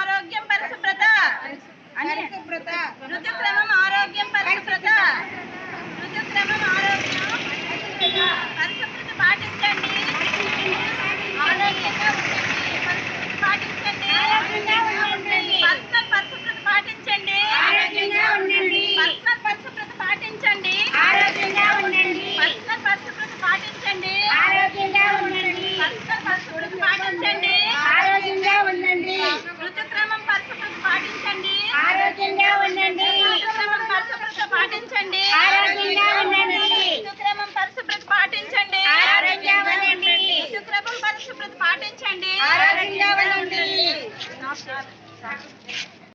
ఆరోగ్యం పరిశుభ్రత ఋతుక్రమం ఆరోగ్యం పరిశుభ్రత ఋతుక్రమం ఆరోగ్యం పరిశుభ్రత పాటించండి. ఆరోగ్యంగా ఉండండి. పరిశుభ్రత పాటించండి. పర్సనల్ పరిశుభ్రత పాటించండి. పర్సనల్ పరిశుభ్రత పాటించండి. పర్సనల్ పరిశుభ్రత పాటించండి. పర్సనల్ పరిశుభ్రత పాటించండి. ఋతుక్రమం పరిశుభ్రత పాటించండి. ఋతుక్రమం పరిశుభ్రత పాటించండి. ఋతుక్రమం పరిశుభ్రత పాటించండి. ఋతుక్రమం పరిశుభ్రత పాటించండి.